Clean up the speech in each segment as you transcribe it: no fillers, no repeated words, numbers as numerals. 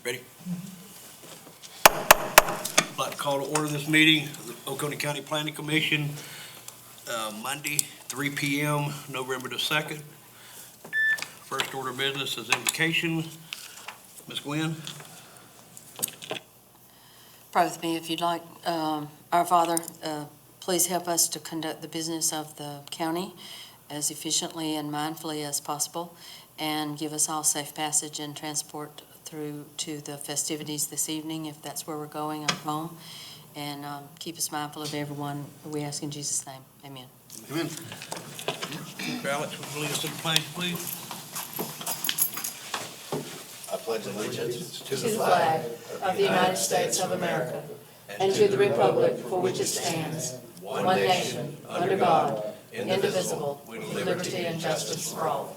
Ready? I'd like to call to order this meeting of the Oconee County Planning Commission, Monday, 3 p.m., November the 2nd. First order of business is invocation. Ms. Gwen? Pray with me if you'd like. Our Father, please help us to conduct the business of the county as efficiently and mindfully as possible, and give us all safe passage and transport through to the festivities this evening, if that's where we're going or home, and keep us mindful of everyone. We ask in Jesus' name. Amen. Amen. Alex, would you lead us to the pledge, please? I pledge allegiance to the flag of the United States of America and to the republic for which it stands, one nation, under God, indivisible, with liberty and justice for all.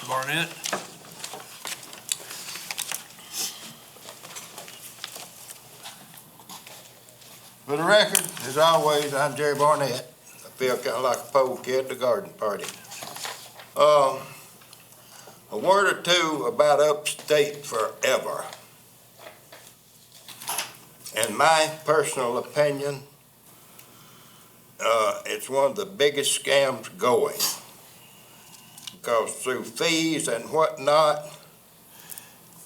Barnett? For the record, as always, I'm Jerry Barnett. I feel kind of like a pole kid at the garden party. A word or two about upstate forever. In my personal opinion, it's one of the biggest scams going. Because through fees and whatnot,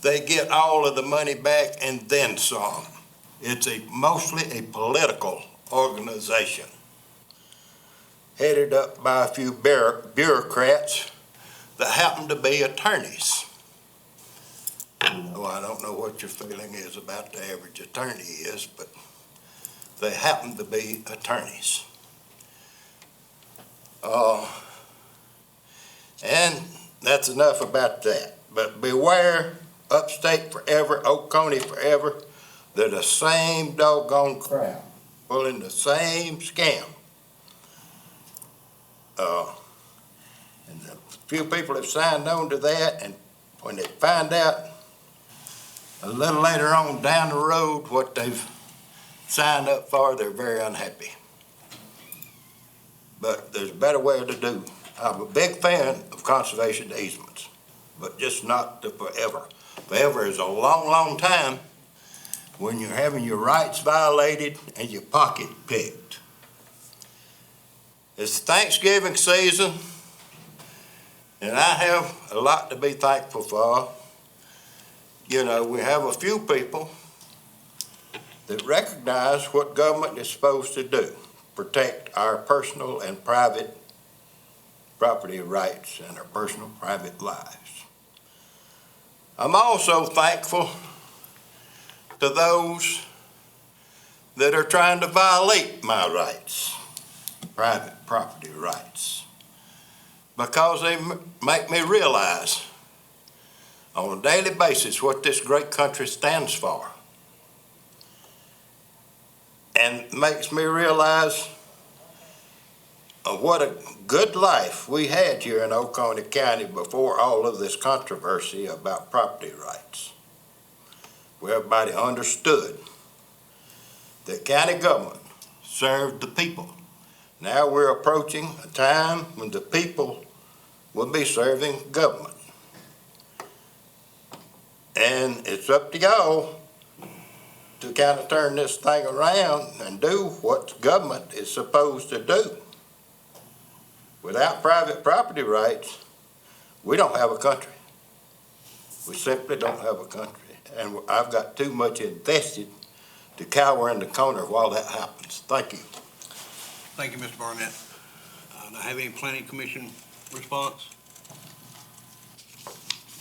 they get all of the money back and then some. It's mostly a political organization headed up by a few bureaucrats that happen to be attorneys. Well, I don't know what your feeling is about the average attorney is, but they happen to be attorneys. And that's enough about that. But beware, upstate forever, Oconee forever, they're the same doggone crowd, pulling the same scam. And a few people have signed on to that, and when they find out a little later on down the road what they've signed up for, they're very unhappy. But there's a better way to do. I'm a big fan of conservation easements, but just not the forever. Forever is a long, long time when you're having your rights violated and your pocket picked. It's Thanksgiving season, and I have a lot to be thankful for. You know, we have a few people that recognize what government is supposed to do, protect our personal and private property rights and our personal private lives. I'm also thankful to those that are trying to violate my rights, private property rights, because they make me realize on a daily basis what this great country stands for, and makes me realize what a good life we had here in Oconee County before all of this controversy about property rights, where everybody understood that county government served the people. Now we're approaching a time when the people will be serving government. And it's up to y'all to kind of turn this thing around and do what government is supposed to do. Without private property rights, we don't have a country. We simply don't have a country. And I've got too much invested to cower in the corner while that happens. Thank you. Thank you, Mr. Barnett. Do I have any planning commission response?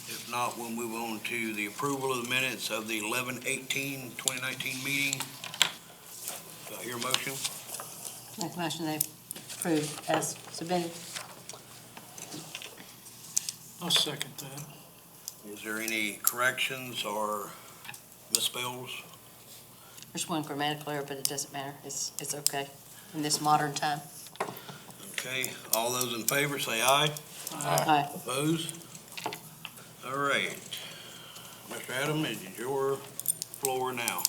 If not, we'll move on to the approval of the minutes of the 11/18/2019 meeting. Do I hear a motion? Make a motion they approve as submitted. I'll second that. Is there any corrections or misspells? There's one grammatical error, but it doesn't matter. It's okay in this modern time. Okay, all those in favor say aye. Aye. Opposed? All right. Mr. Adam, it is your floor now.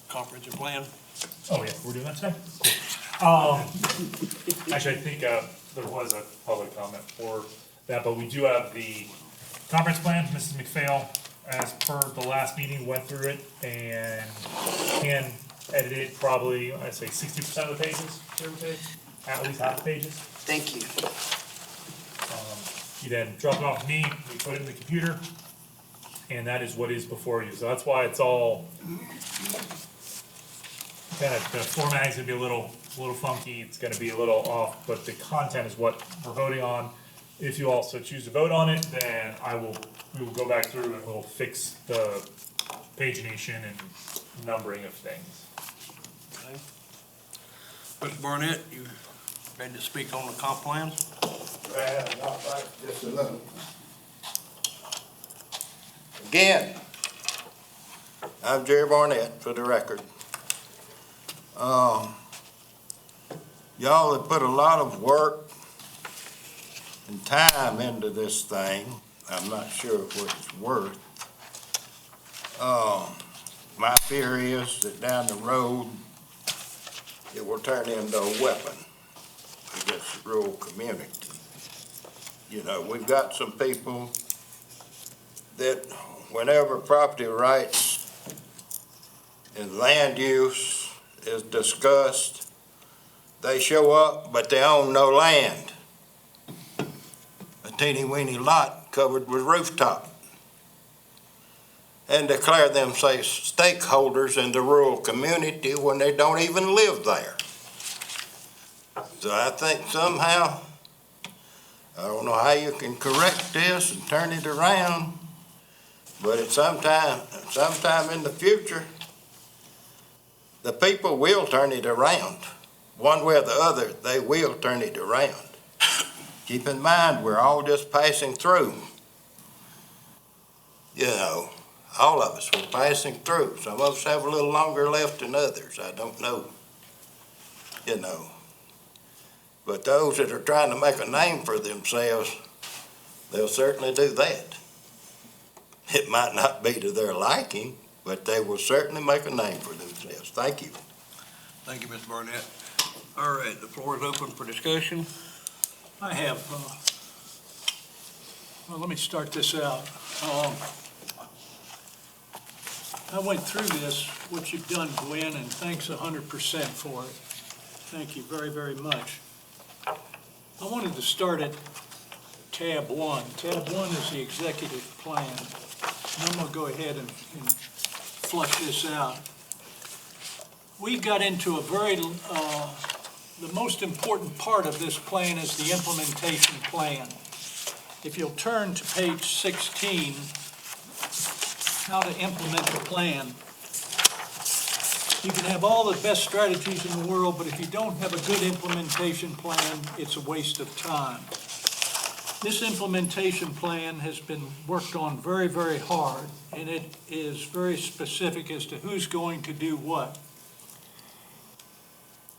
comprehensive plan. Oh, yeah, we're doing that today? Cool. Actually, I think, there was a public comment for that, but we do have the conference plan, Mrs. McPhail, as per the last meeting, went through it and can edit it probably, I'd say 60% of the pages, give or take, at least half the pages. Thank you. You then drop it off to me, we put it in the computer, and that is what is before you. So that's why it's all kind of, the formatting's gonna be a little funky, it's gonna be a little off, but the content is what we're voting on. If you also choose to vote on it, then we will go back through and we'll fix the pagination and numbering of things. Okay. Mr. Barnett, you ready to speak on the comp plan? Well, not right, just a little. Again, I'm Jerry Barnett, for the record. Y'all have put a lot of work and time into this thing. I'm not sure what it's worth. My fear is that down the road, it will turn into a weapon against the rural community. You know, we've got some people that whenever property rights and land use is discussed, they show up, but they own no land. A teeny-weeny lot covered with rooftop. And declare themselves stakeholders in the rural community when they don't even live there. So I think somehow, I don't know how you can correct this and turn it around, but at sometime in the future, the people will turn it around. One way or the other, they will turn it around. Keep in mind, we're all just passing through. You know, all of us, we're passing through. Some of us have a little longer left than others, I don't know. You know. But those that are trying to make a name for themselves, they'll certainly do that. It might not be to their liking, but they will certainly make a name for themselves. Thank you. Thank you, Mr. Barnett. All right, the floor is open for discussion. I have, well, let me start this out. I went through this, what you've done, Gwen, and thanks 100% for it. Thank you very, very much. I wanted to start at tab 1. Tab 1 is the executive plan. And I'm going to go ahead and flush this out. We got into a very, the most important part of this plan is the implementation plan. If you'll turn to page 16, how to implement the plan. You can have all the best strategies in the world, but if you don't have a good implementation plan, it's a waste of time. This implementation plan has been worked on very, very hard, and it is very specific as to who's going to do what.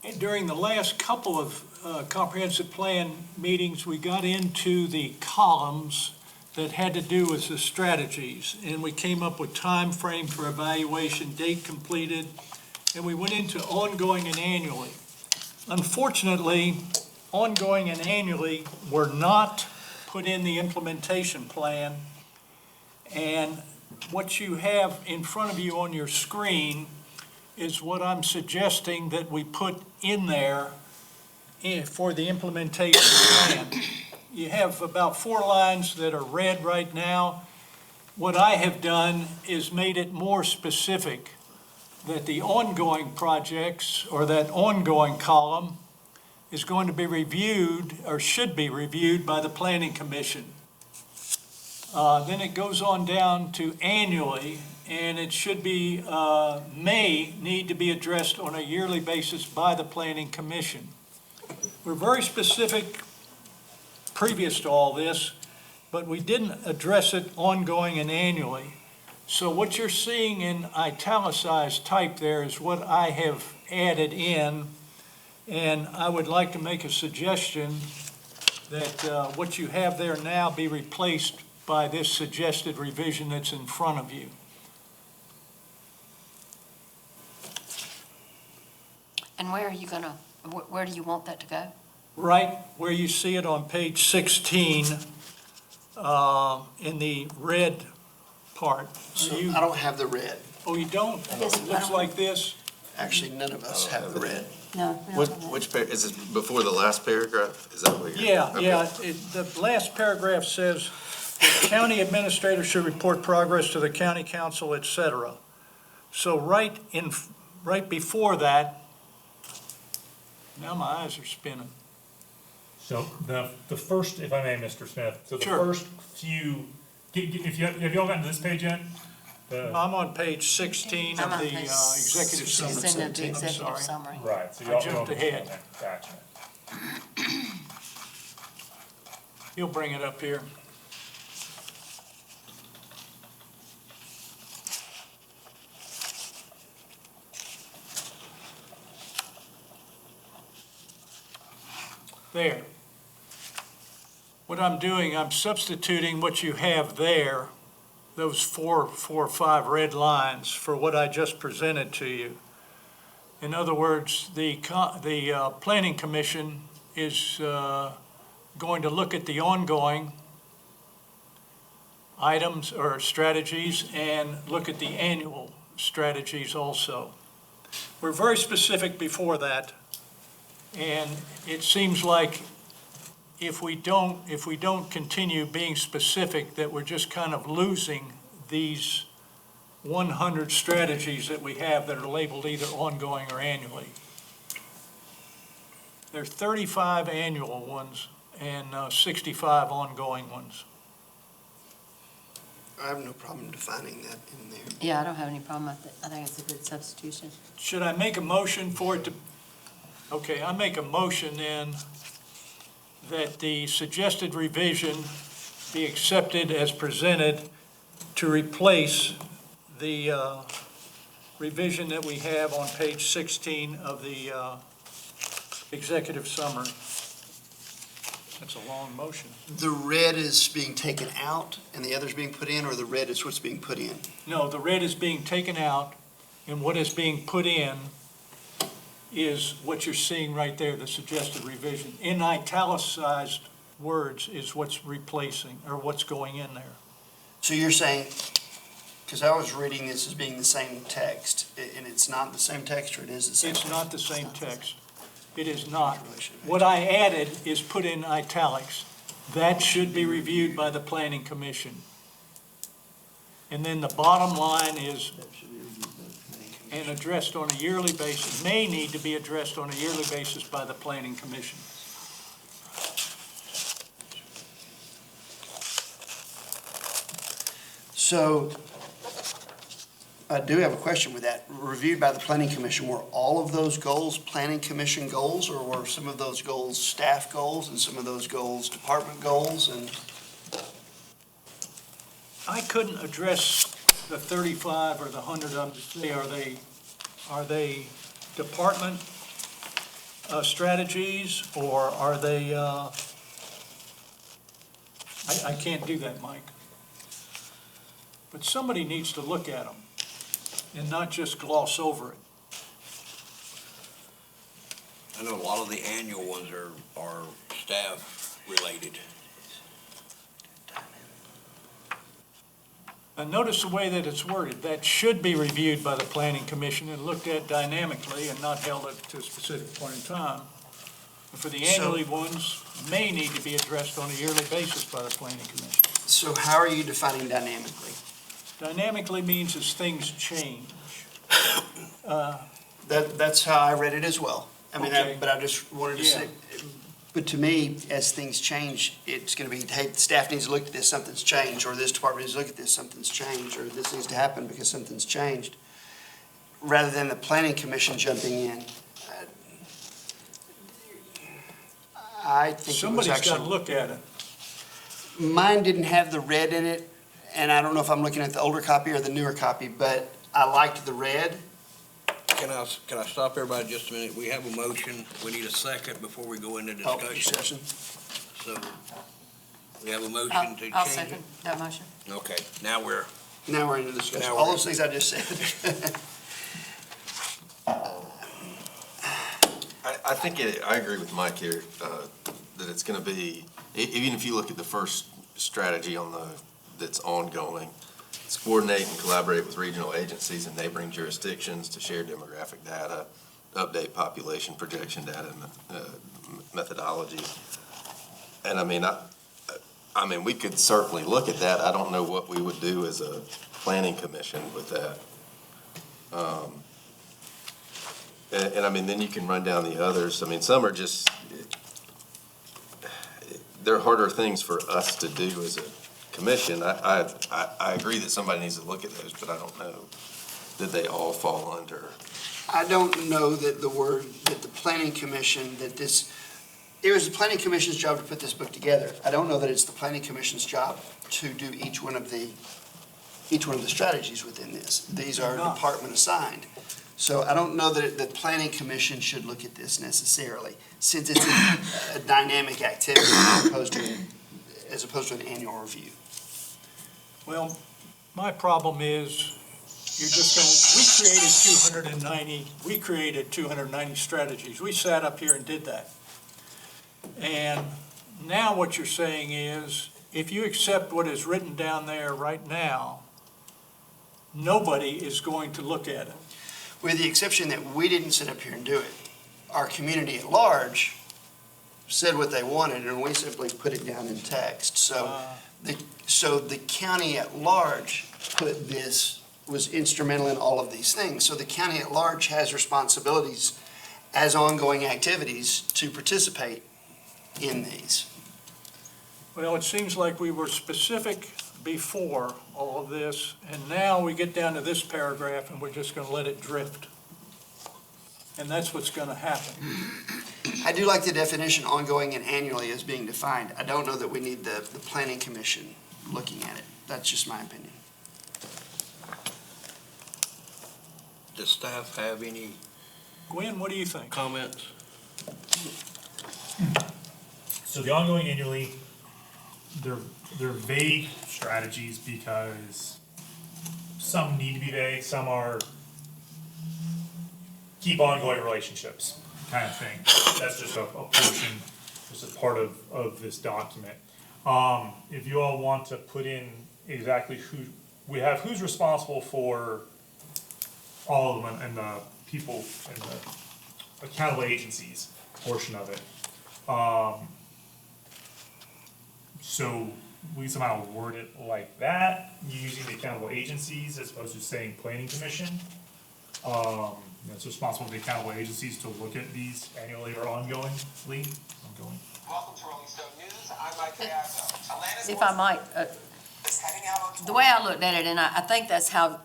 And during the last couple of comprehensive plan meetings, we got into the columns that had to do with the strategies, and we came up with time frame for evaluation, date completed, and we went into ongoing and annually. Unfortunately, ongoing and annually were not put in the implementation plan, and what you have in front of you on your screen is what I'm suggesting that we put in there for the implementation plan. You have about 4 lines that are red right now. What I have done is made it more specific that the ongoing projects, or that ongoing column, is going to be reviewed, or should be reviewed, by the Planning Commission. Then it goes on down to annually, and it should be, may need to be addressed on a yearly basis by the Planning Commission. We're very specific previous to all this, but we didn't address it ongoing and annually. So what you're seeing in italicized type there is what I have added in, and I would like to make a suggestion that what you have there now be replaced by this suggested revision that's in front of you. And where are you gonna, where do you want that to go? Right where you see it on page 16, in the red part. So Are you- I don't have the red. Oh, you don't? Yes, It I looks don't. like this? Actually, none of us have the red. No. we don't have that. Which, is it before the last paragraph? Is that what you're? Yeah, okay. yeah. The last paragraph says, "The county administrator should report progress to the county council, et cetera." So right before that, now my eyes are spinning. So the first, if I may, Mr. Smith, so the Sure. first few, have you all gotten to this page yet? I'm on page 16 of I'm on the page executive summary. 16 of the I'm executive sorry. summary. Right, so I y'all. jumped y'all- ahead. okay, Gotcha. He'll bring it up here. There. What I'm doing, I'm substituting what you have there, those four or five red lines, for what I just presented to you. In other words, the Planning Commission is going to look at the ongoing items or strategies and look at the annual strategies also. We're very specific before that, and it seems like if we don't continue being specific, that we're just kind of losing these 100 strategies that we have that are labeled either ongoing or annually. There are 35 annual ones and 65 ongoing ones. I have no problem defining that in there. Yeah, I don't have any problem with it. I think it's a good substitution. Should I make a motion for it to, okay, I make a motion then that the suggested revision be accepted as presented to replace the revision that we have on page 16 of the executive summary. That's a long motion. The red is being taken out and the other's being put in, or the red is what's being put in? No, the red is being taken out, and what is being put in is what you're seeing right there, the suggested revision. In italicized words is what's replacing, or what's going in there. So you're saying, because I was reading this as being the same text, and it's not the same text, or it is the same? It's not the same text. It is not. What I added is put in italics. That should be reviewed by the Planning Commission. And then the bottom line is, and addressed on a yearly basis, may need to be addressed on a yearly basis by the Planning Commission. So I do have a question with that. Reviewed by the Planning Commission, were all of those goals Planning Commission goals, or were some of those goals staff goals and some of those goals department goals? And I couldn't address the 35 or the 100 of them to say, are they department strategies, or are they, I can't do that, Mike. But somebody needs to look at them and not just gloss over it. I know a lot of the annual ones are staff related. And notice the way that it's worded. That should be reviewed by the Planning Commission and looked at dynamically and not held at to a specific point in time. And for the annually ones, may need to be addressed on a yearly basis by the Planning Commission. so how are you defining dynamically? Dynamically means as things change. That's how I read it as well. I mean, Okay. but I just wanted to say, but to me, as things change, it's gonna be, hey, the staff needs to look at this, something's changed, or this department needs to look at this, something's changed, or this needs to happen because something's changed, rather than the Planning Commission jumping in. I think it was Somebody's got to actually, look at it. mine didn't have the red in it, and I don't know if I'm looking at the older copy or the newer copy, but I liked the red. Can I stop everybody just a minute? We have a motion. We need a second before we go into Oh, discussion. So we have a I'll motion to I'll change it? second that motion. Okay, now we're, Now we're into discussion. Now All we're- those things I just said. I think I agree with Mike here, that it's gonna be, even if you look at the first strategy that's ongoing, it's coordinate and collaborate with regional agencies and neighboring jurisdictions to share demographic data, update population projection data and methodology. And I mean, we could certainly look at that. I don't know what we would do as a planning commission with that. And I mean, then you can run down the others. I mean, some are just, they're harder things for us to do as a commission. I agree that somebody needs to look at those, but I don't know that they all fall under. I don't know that the planning commission, it was the planning commission's job to put this book together. I don't know that it's the planning commission's job to do each one of the strategies within this. These are department assigned. So I don't know that the planning commission should look at this necessarily, since it's a dynamic activity as opposed to an annual review. Well, my problem is, we created 290 strategies. We sat up here and did that. And now what you're saying is, if you accept what is written down there right now, nobody is going to look at it. With the exception that we didn't sit up here and do it. Our community at large said what they wanted, and we simply put it down in text. So the county at large was instrumental in all of these things. So the county at large has responsibilities as ongoing activities to participate in these. Well, it seems like we were specific before all of this, and now we get down to this paragraph and we're just going to let it drift. And that's what's going to happen. I do like the definition ongoing and annually as being defined. I don't know that we need the planning commission looking at it. That's just my opinion. Does staff have any Gwen, what do you think? comments? So the ongoing annually, they're vague strategies because some need to be vague, some are keep ongoing relationships kind of thing. That's just a portion, just a part of this document. If you all want to put in exactly who's responsible for all of them and the people and the accountable agencies portion of it. So we somehow word it like that, using the accountable agencies as opposed to saying planning commission. It's responsible for the accountable agencies to look at these annually or ongoingly. Welcome to Rolling Stone News. I'm Mike Piazza. Atlanta's If I might, heading out on the way I looked at it, and I think that's how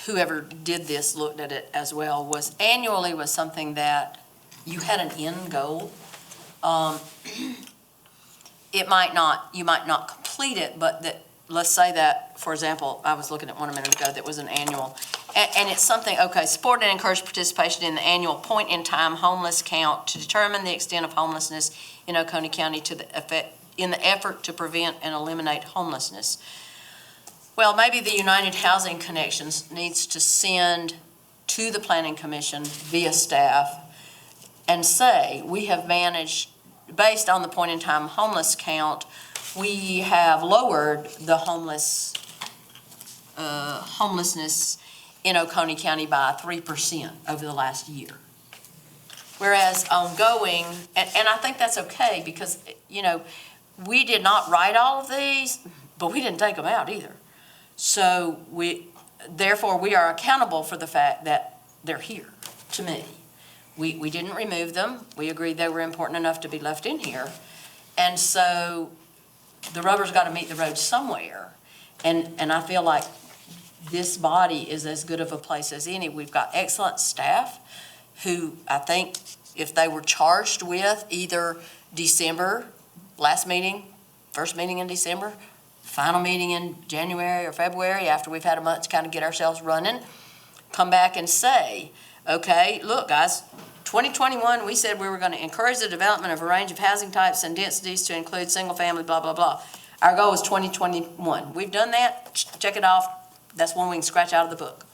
whoever did this looked at it as well, was annually was something that you had an end goal. You might not complete it, but that, let's say that, for example, I was looking at one a minute ago that was an annual, and it's something, okay, support and encourage participation in the annual point-in-time homeless count to determine the extent of homelessness in Oconee County in the effort to prevent and eliminate homelessness. Well, maybe the United Housing Connections needs to send to the Planning Commission via staff and say, we have managed, based on the point-in-time homeless count, we have lowered the homelessness in Oconee County by 3% over the last year. Whereas ongoing, and I think that's okay because, we did not write all of these, but we didn't take them out either. So therefore, we are accountable for the fact that they're here, to me. We didn't remove them. We agreed they were important enough to be left in here. And so the rubber's got to meet the road somewhere. And I feel like this body is as good of a place as any. We've got excellent staff who I think if they were charged with either December, last meeting, first meeting in December, final meeting in January or February after we've had a month to kind of get ourselves running, come back and say, okay, look, guys, 2021, we said we were going to encourage the development of a range of housing types and densities to include single-family, blah, blah, blah. Our goal was 2021. We've done that. Check it off. That's one we can scratch out of the book.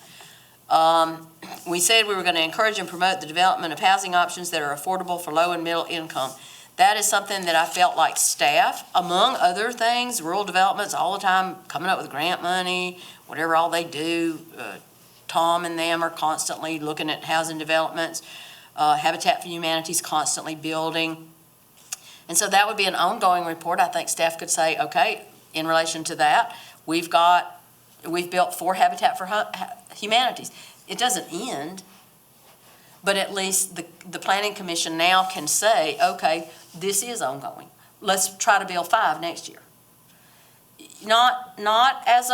We said we were going to encourage and promote the development of housing options that are affordable for low and middle income. That is something that I felt like staff, among other things, rural developments all the time coming up with grant money, whatever all they do. Tom and them are constantly looking at housing developments. Habitat for Humanity is constantly building. And so that would be an ongoing report. I think staff could say, okay, in relation to that, we've built 4 Habitat for Humanities. It doesn't end, but at least the Planning Commission now can say, okay, this is ongoing. Let's try to build 5 next year. Not as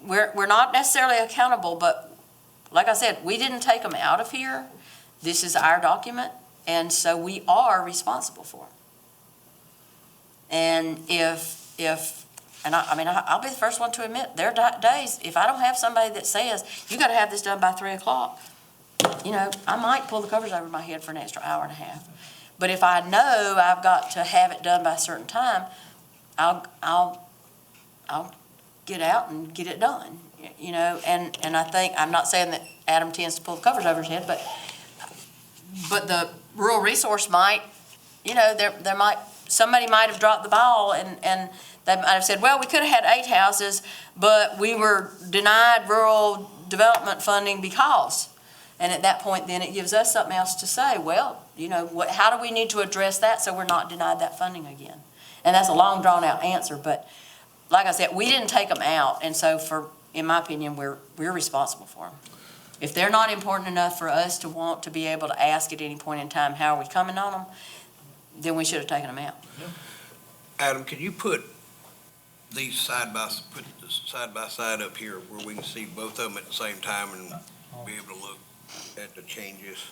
we're not necessarily accountable, but like I said, we didn't take them out of here. This is our document, and so we are responsible for them. And I'll be the first one to admit, there are days, if I don't have somebody that says, you gotta have this done by 3 o'clock, I might pull the covers over my head for an extra hour and a half. But if I know I've got to have it done by a certain time, I'll get out and get it done, and I think, I'm not saying that Adam tends to pull the covers over his head, but the rural resource might, somebody might have dropped the ball and they might have said, well, we could have had 8 houses, but we were denied rural development funding because. And at that point, then it gives us something else to say, well, how do we need to address that so we're not denied that funding again? And that's a long, drawn-out answer, but like I said, we didn't take them out, and so in my opinion, we're responsible for them. If they're not important enough for us to want to be able to ask at any point in time, how are we coming on them, then we should have taken them out. Adam, can you put these side by side up here where we can see both of them at the same time and be able to look at the changes?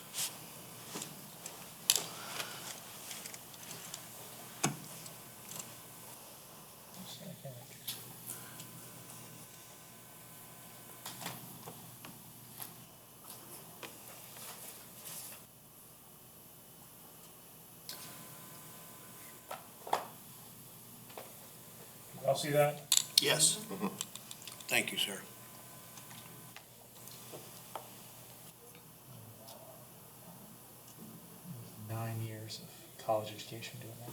Y'all see that? Yes. Thank you, sir. Nine years of college education doing that.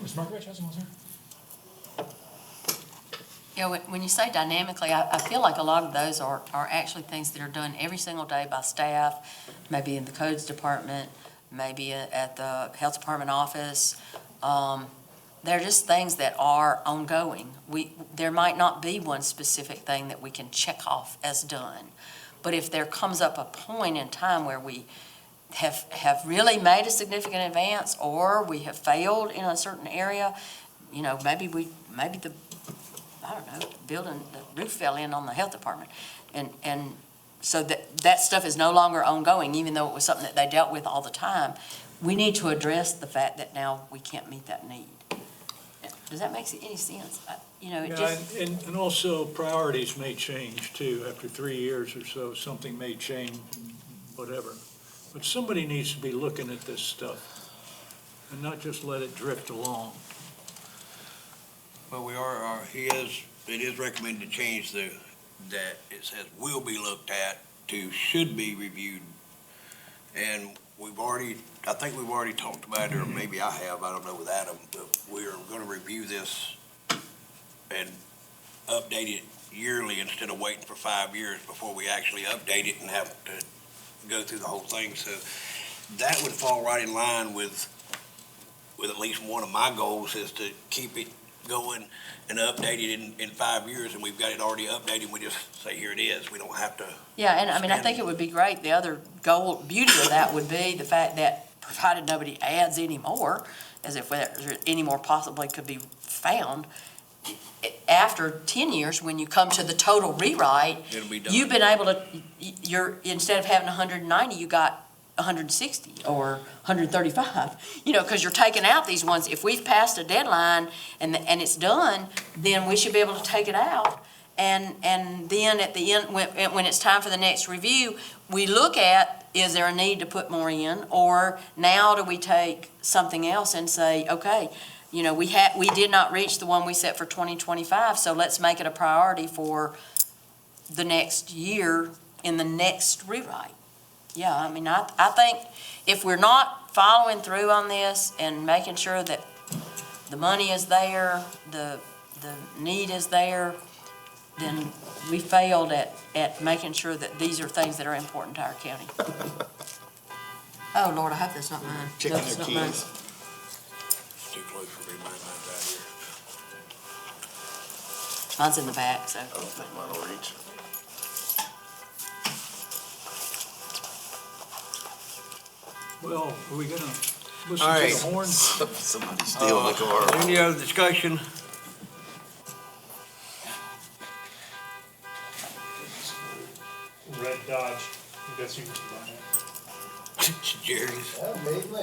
Was Margaret Chesson was there? When you say dynamically, I feel like a lot of those are actually things that are done every single day by staff, maybe in the codes department, maybe at the health department office. They're just things that are ongoing. There might not be one specific thing that we can check off as done. But if there comes up a point in time where we have really made a significant advance, or we have failed in a certain area, maybe the building, the roof fell in on the health department. And so that stuff is no longer ongoing, even though it was something that they dealt with all the time. We need to address the fact that now we can't meet that need. Does that make any sense? And also priorities may change too. After 3 years or so, something may change, whatever. But somebody needs to be looking at this stuff and not just let it drift along. Well, it is recommended to change that it says will be looked at to should be reviewed. And I think we've already talked about it, or maybe I have, I don't know with Adam, but we're gonna review this and update it yearly instead of waiting for 5 years before we actually update it and have to go through the whole thing. So that would fall right in line with at least one of my goals, is to keep it going and update it in 5 years, and we've got it already updated. We just say, here it is. We don't have to. Yeah, and I think it would be great. The other beauty of that would be the fact that, provided nobody adds any more, as if any more possibly could be found, after 10 years, when you come to the total rewrite, It'll be done. you've been able to, instead of having 190, you got 160 or 135, because you're taking out these ones. If we've passed a deadline and it's done, then we should be able to take it out. And then at the end, when it's time for the next review, we look at, is there a need to put more in? Or now do we take something else and say, okay, we did not reach the one we set for 2025, so let's make it a priority for the next year in the next rewrite. Yeah, I mean, I think if we're not following through on this and making sure that the money is there, the need is there, then we failed at making sure that these are things that are important to our county. Oh, Lord, I hope that's not mine. Chicken No, it's or not mine. cheese? It's too close for me, mine's out here. Mine's in the back, so. I don't think mine will reach. Well, are we gonna listen All to right. the horn? Somebody stealing the car. Any other discussion? Red Dodge, I guess you can buy it. Jerry's. That made me.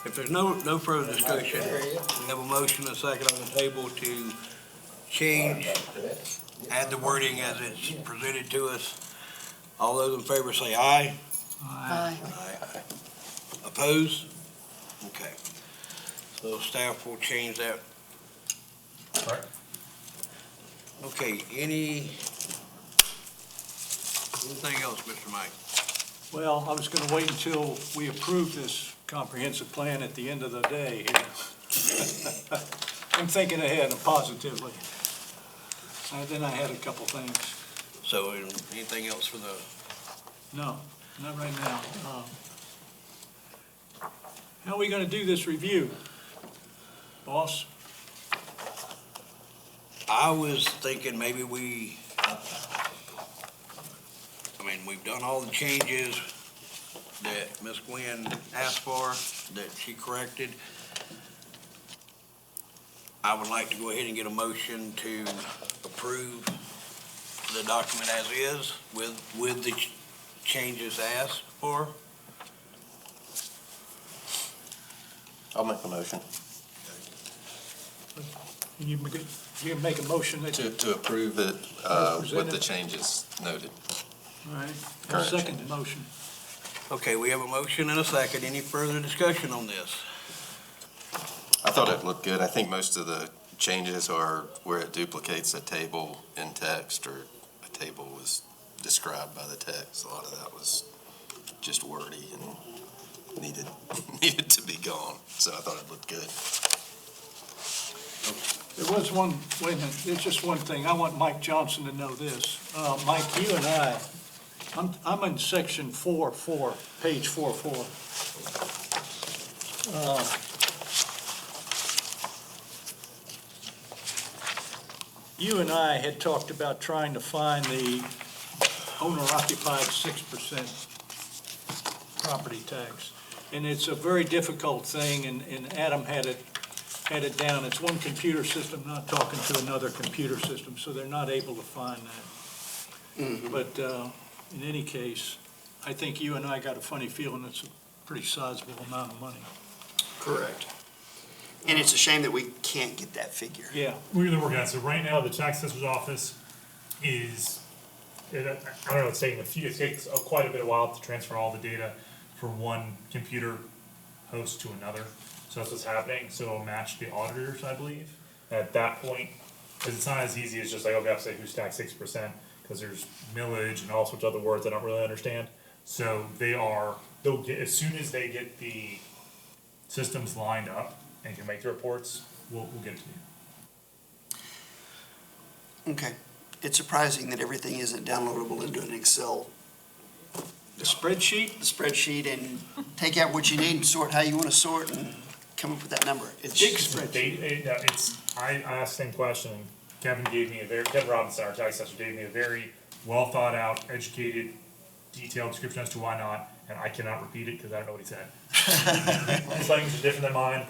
If there's no further discussion, we have a motion and a second on the table to change, add the wording as it's presented to us. All those in favor say aye. Aye. Opposed? Okay. So staff will change that. Right. Okay, anything else, Mr. Mike? Well, I was gonna wait until we approve this comprehensive plan at the end of the day here. I'm thinking ahead and positively. Then I had a couple things. So anything else for the, No, not right now. How are we gonna do this review? Boss? I was thinking maybe we've done all the changes that Ms. Gwen asked for, that she corrected. I would like to go ahead and get a motion to approve the document as is with the changes asked for. I'll make the motion You can make a motion that, to approve it with the Presented. changes noted. all right, I'll Current second the changes. motion. Okay, we have a motion and a second. Any further discussion on this? I thought it looked good. I think most of the changes are where it duplicates a table in text or a table was described by the text. A lot of that was just wordy and needed to be gone. So I thought it looked good. There was one, wait a minute, there's just one thing. I want Mike Johnson to know this. Mike, you and I'm in section 4.4, page 4.4. You and I had talked about trying to find the owner-occupied 6% property tax. And it's a very difficult thing, and Adam had it down. It's one computer system not talking to another computer system, so they're not able to find that. But in any case, I think you and I got a funny feeling it's a pretty sizable amount of money. Correct. And it's a shame that we can't get that figure. Yeah, We're gonna work on it. So right now, the tax assessor's office is, I don't know, it's taking it takes quite a bit of while to transfer all the data from one computer host to another. So that's what's happening. So it'll match the auditors, I believe. At that point, because it's not as easy as just like, okay, I have to say who's taxed 6%, because there's millage and all sorts of other words I don't really understand. So they'll get, as soon as they get the systems lined up and can make the reports, we'll get it to you. Okay. It's surprising that everything isn't downloadable into an Excel the spreadsheet, spreadsheet and take out what you need and sort how you want to sort and come up with that number. It's big spreadsheet. I asked the same question. Kevin Robinson, our tax assessor, gave me a very well thought out, educated, detailed description as to why not, and I cannot repeat it because I don't know what he said. His language is different than mine,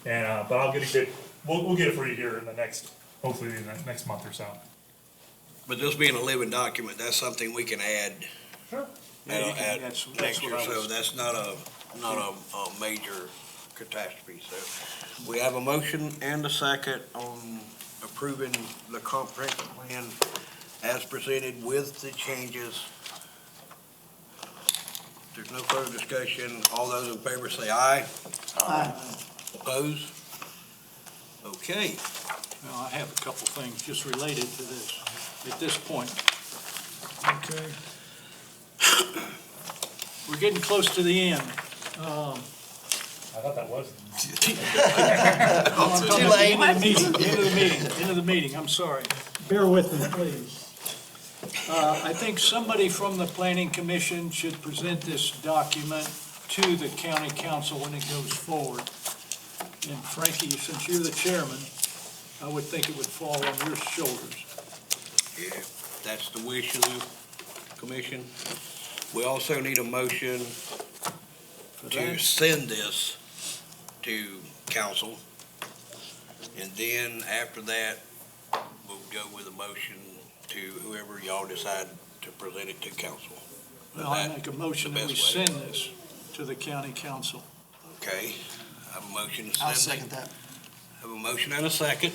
and but I'll get a good. We'll get it for you here in the hopefully in the next month or so. But this being a living document, that's something we can add. Sure. Yeah, you can- Add that's next year, what I so was- that's not a major catastrophe. So we have a motion and a second on approving the comprehensive plan as presented with the changes. If there's no further discussion, all those in favor say aye. Aye. Opposed? Okay. Well, I have a couple things just related to this. at this point. Okay. We're getting close to the end. I thought that was. Too late. End of the meeting, I'm sorry. Bear with me, please. I think somebody from the planning commission should present this document to the county council when it goes forward. And Frankie, since you're the chairman, I would think it would fall on your shoulders. Yeah, that's the wish of the commission. We also need a motion to send this to council. And then after that, we'll go with a motion to whoever y'all decide to present it to council. Well, I make a motion that we send this to the county council. Okay, I have a motion to send. I'll second that. Have a motion and a second.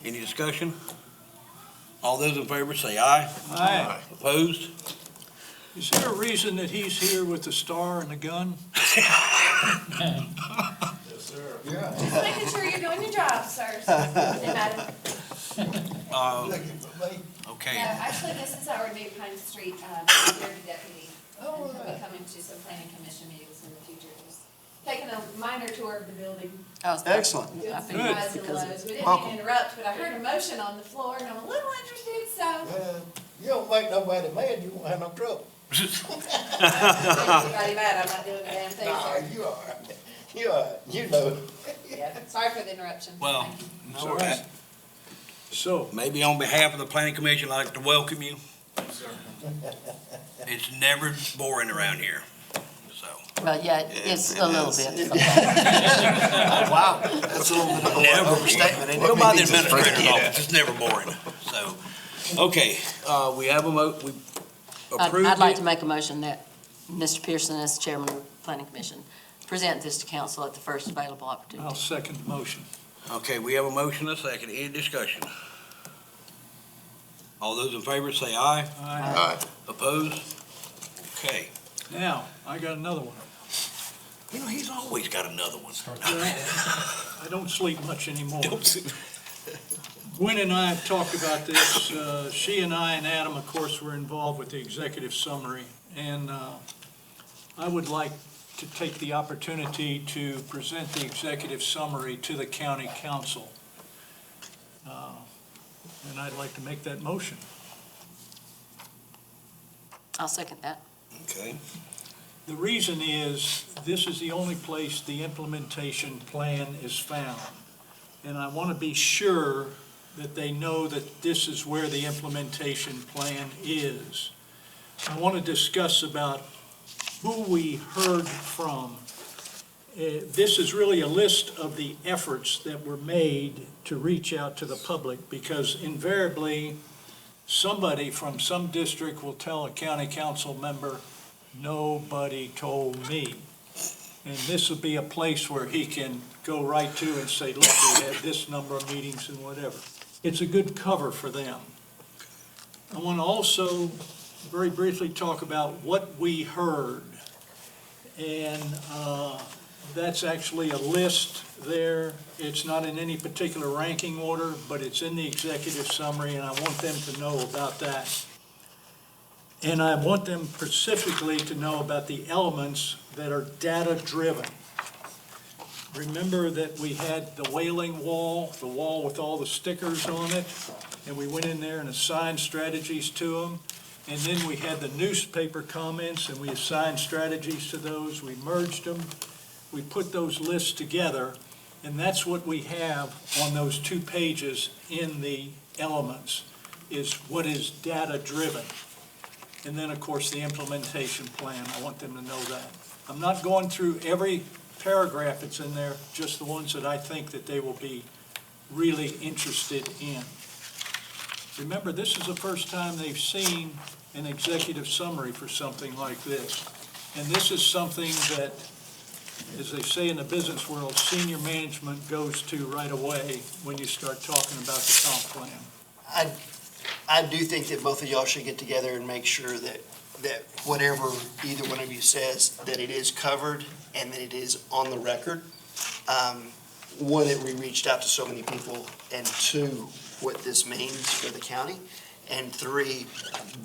Any discussion? All those in favor say aye. Aye. Opposed? Is there a reason that he's here with the star and the gun? Just making sure you're doing your job, sir. And madam. Okay, Actually, this is our new Pine Street security deputy. And he'll be coming to some planning commission meetings in the future, just taking a minor tour of the building. Excellent. Doing some Good, highs and because lows. We didn't welcome. mean to interrupt, but I heard a motion on the floor and I'm a little interested, so. You don't make nobody mad, you won't have no trouble. Anybody mad, I'm not doing a damn thing, Nah, sir. you are, you know. Yeah, sorry for the interruption. well, All right. So, maybe on behalf of the planning commission, I'd like to welcome you. It's never boring around here, so. Well, yeah, it's a little bit. Wow, that's a little bit of Never. an overstatement. ain't it? Go by the administrator's office, it's never boring, so. Okay, we have we approved I'd like it. to make a motion that Mr. Pearson, as chairman of the planning commission, present this to council at the first available I'll opportunity. second the motion. Okay, we have a motion and a second. Any discussion? All those in favor say aye. Aye. Opposed? Okay. Now, I got another one. You know, he's always got another one. I don't sleep much anymore. Don't see- Gwen and I have talked about this. She and I and Adam, of course, were involved with the executive summary. And I would like to take the opportunity to present the executive summary to the county council. And I'd like to make that motion. I'll second that. Okay. The reason is, this is the only place the implementation plan is found. And I want to be sure that they know that this is where the implementation plan is. I want to discuss about who we heard from. This is really a list of the efforts that were made to reach out to the public, because invariably, somebody from some district will tell a county council member, nobody told me. And this will be a place where he can go right to and say, look, we had this number of meetings and whatever. It's a good cover for them. I want to also very briefly talk about what we heard. And that's actually a list there. It's not in any particular ranking order, but it's in the executive summary, and I want them to know about that. And I want them specifically to know about the elements that are data-driven. Remember that we had the wailing wall, the wall with all the stickers on it, and we went in there and assigned strategies to them. And then we had the newspaper comments, and we assigned strategies to those. We merged them. We put those lists together, and that's what we have on those 2 pages in the elements, is what is data-driven. And then, of course, the implementation plan. I want them to know that. I'm not going through every paragraph that's in there, just the ones that I think that they will be really interested in. Remember, this is the first time they've seen an executive summary for something like this. And this is something that, as they say in the business world, senior management goes to right away when you start talking about the comp plan. I do think that both of y'all should get together and make sure that whatever either one of you says, that it is covered and that it is on the record. One, that we reached out to so many people, and two, what this means for the county. And three,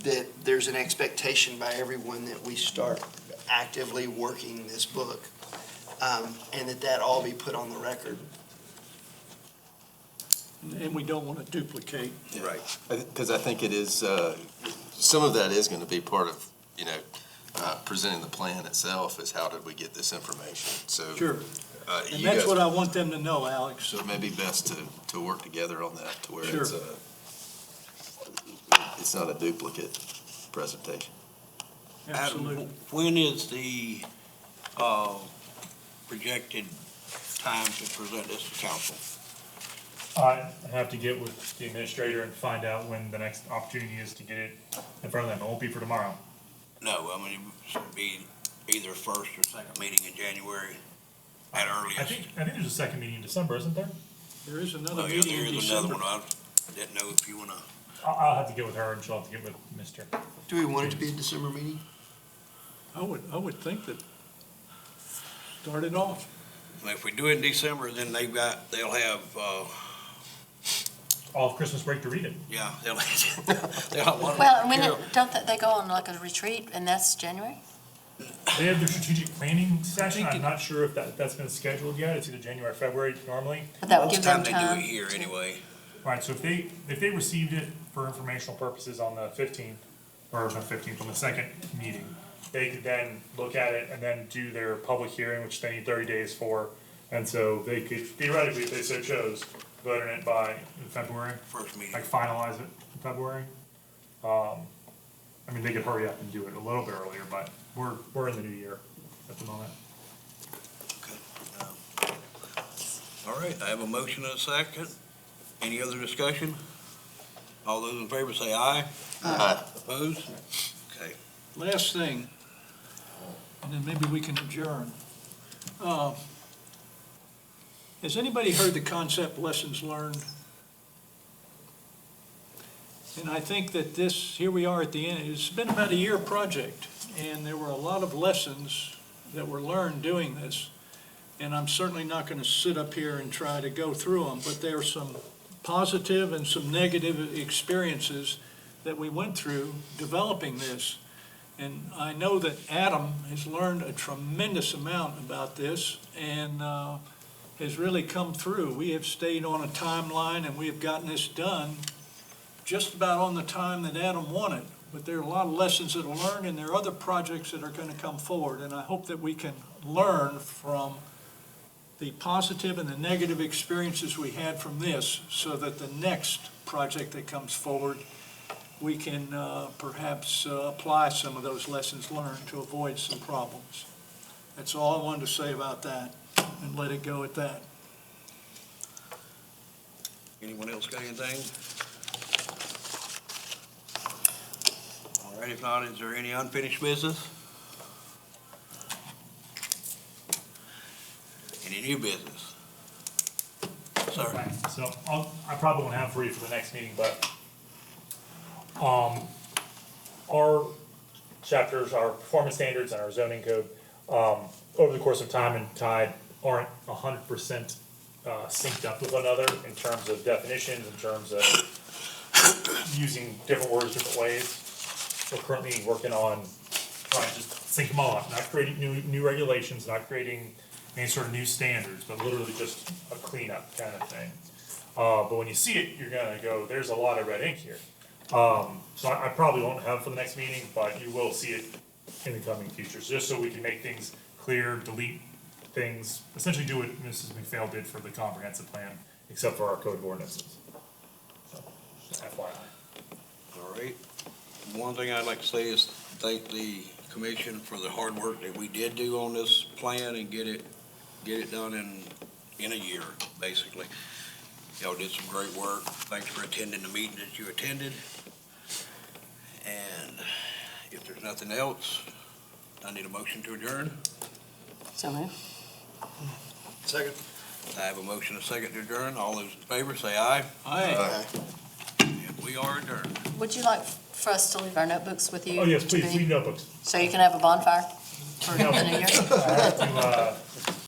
that there's an expectation by everyone that we start actively working this book, and that all be put on the record. And we don't want to duplicate. Right. Because I think it is, some of that is going to be part of, presenting the plan itself, is how did we get this information? So. Sure. And You that's guys- what I want them to know, Alex. So it may be best to work together on that, to where Sure. it's not a duplicate presentation. Absolutely. Adam, when is the projected time to present this to council? I have to get with the administrator and find out when the next opportunity is to get it in front of them. It won't be for tomorrow. No, I mean, it should be either first or second meeting in January at I earliest. think there's a second meeting in December, isn't there? There is Oh, another yeah, meeting there in is another December. one. I didn't know if you want to. I'll have to get with her and she'll have to get with Mr. Do we want it to be a December meeting? I would think that, start it off. If we do it in December, then they'll have, All of Christmas break to read it. yeah, they'll have one. Well, when, don't they go on like a retreat, and that's January? They have their strategic planning session. I'm not sure if that's been scheduled yet. It's either January or February normally. But that would Most give them time time. they do it here anyway. All right, so if they received it for informational purposes on the 15th, or the 15th, on the second meeting, they could then look at it and then do their public hearing, which they need 30 days for. And so they could theoretically, if they so chose, vote on it by February, First meeting. like finalize it in February. I mean, they could hurry up and do it a little bit earlier, but we're in the new year at the moment. Okay. All right, I have a motion and a second. Any other discussion? All those in favor say aye. Aye. Opposed? Okay. Last thing, and then maybe we can adjourn. Has anybody heard the concept lessons learned? And I think that here we are at the end, it's been about a year project, and there were a lot of lessons that were learned doing this. And I'm certainly not going to sit up here and try to go through them, but there are some positive and some negative experiences that we went through developing this. And I know that Adam has learned a tremendous amount about this and has really come through. We have stayed on a timeline and we have gotten this done just about on the time that Adam wanted. But there are a lot of lessons that are learned, and there are other projects that are going to come forward. And I hope that we can learn from the positive and the negative experiences we had from this, so that the next project that comes forward, we can perhaps apply some of those lessons learned to avoid some problems. That's all I wanted to say about that, and let it go at that. Anyone else got anything? All right, if not, is there any unfinished business? Any new business? Sir? Okay, so I probably won't have for you for the next meeting, but our chapters, our performance standards and our zoning code, over the course of time and tide, aren't 100% synced up with one another in terms of definitions, in terms of using different words different ways. We're currently working on trying to just sync them all up, not creating new regulations, not creating any sort of new standards, but literally just a cleanup kind of thing. But when you see it, you're gonna go, there's a lot of red ink here. So I probably won't have it for the next meeting, but you will see it in the coming future, just so we can make things clear, delete things, essentially do what Mrs. McPhail did for the comprehensive plan, except for our code of ordinances. So, FYI. All right. One thing I'd like to say is thank the commission for the hard work that we did do on this plan and get it done in a year, basically. Y'all did some great work. Thanks for attending the meeting that you attended. And if there's nothing else, I need a motion to adjourn. So moved. Second. I have a motion, a second to adjourn. All those in favor, say aye. Aye. And we are adjourned. Would you like for us to leave our notebooks with you? Oh, yes, to please, be- leave notebooks. So you can have a bonfire for the new year? I have to,